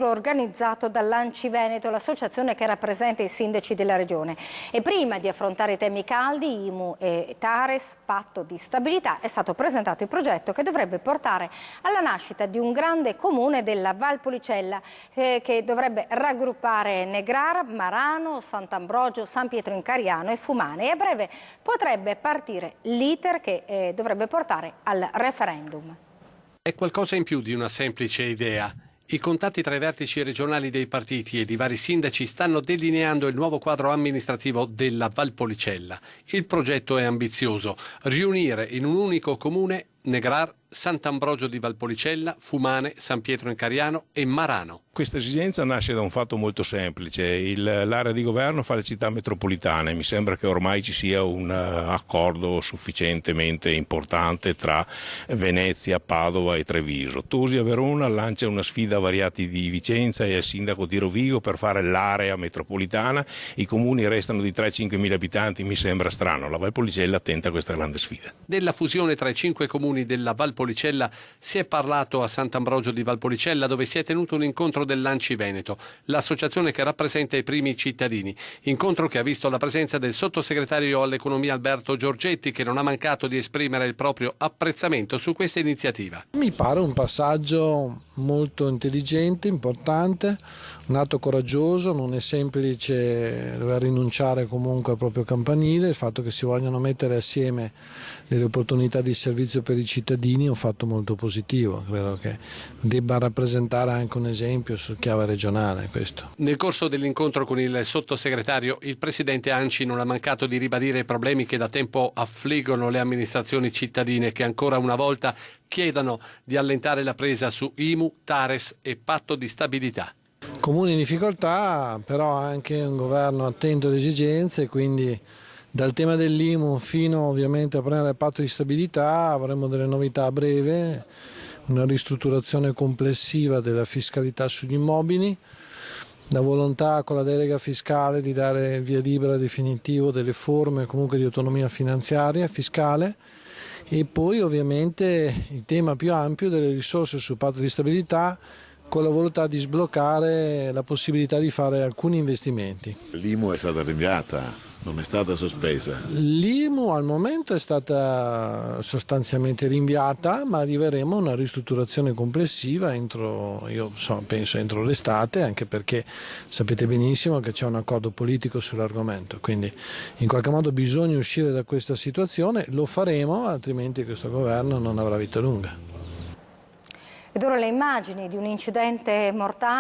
organizzato dall'Anci Veneto, l'associazione che rappresenta i sindaci della regione. E prima di affrontare i temi caldi, IMU e TARES, patto di stabilità, è stato presentato il progetto che dovrebbe portare alla nascita di un grande comune della Valpolicella che dovrebbe raggruppare Negrar, Marano, Sant'Ambrogio, San Pietro in Cariano e Fumane, e a breve potrebbe partire l'iter che dovrebbe portare al referendum. È qualcosa in più di una semplice idea. I contatti tra i vertici regionali dei partiti e i vari sindaci stanno delineando il nuovo quadro amministrativo della Valpolicella. Il progetto è ambizioso: riunire in un unico comune Negrar, Sant'Ambrogio di Valpolicella, Fumane, San Pietro in Cariano e Marano. Questa esigenza nasce da un fatto molto semplice: l'area di governo fa le città metropolitane. Mi sembra che ormai ci sia un accordo sufficientemente importante tra Venezia, Padova e Treviso. Tosi a Verona lancia una sfida a Variati di Vicenza e al sindaco di Rovigo per fare l'area metropolitana. I comuni restano di 3-5 mila abitanti, mi sembra strano. La Valpolicella tenta questa grande sfida. Della fusione tra i 5 comuni della Valpolicella si è parlato a Sant'Ambrogio di Valpolicella, dove si è tenuto un incontro dell'Anci Veneto, l'associazione che rappresenta i primi cittadini. Incontro che ha visto la presenza del sottosegretario all'economia Alberto Giorgetti, che non ha mancato di esprimere il proprio apprezzamento su questa iniziativa. Mi pare un passaggio molto intelligente, importante, un atto coraggioso. Non è semplice dover rinunciare comunque al proprio campanile. Il fatto che si vogliano mettere assieme delle opportunità di servizio per i cittadini è un fatto molto positivo. Credo che debba rappresentare anche un esempio su chiave regionale questo. Nel corso dell'incontro con il sottosegretario, il presidente Anci non ha mancato di ribadire i problemi che da tempo affliggono le amministrazioni cittadine, che ancora una volta chiedono di allentare la presa su IMU, TARES e patto di stabilità. Comuni in difficoltà, però anche un governo attento alle esigenze, quindi dal tema dell'IMU fino ovviamente a prendere il patto di stabilità avremo delle novità a breve, una ristrutturazione complessiva della fiscalità sugli immobili, la volontà con la delega fiscale di dare il via libera definitivo delle forme comunque di autonomia finanziaria e fiscale, e poi ovviamente il tema più ampio delle risorse sul patto di stabilità, con la volontà di sbloccare la possibilità di fare alcuni investimenti. L'IMU è stata rinviata, non è stata sospesa. L'IMU al momento è stata sostanzialmente rinviata, ma arriveremo a una ristrutturazione complessiva penso entro l'estate, anche perché sapete benissimo che c'è un accordo politico sull'argomento, quindi in qualche modo bisogna uscire da questa situazione. Lo faremo, altrimenti questo governo non avrà vita lunga. Ed ora le immagini di un incidente mortale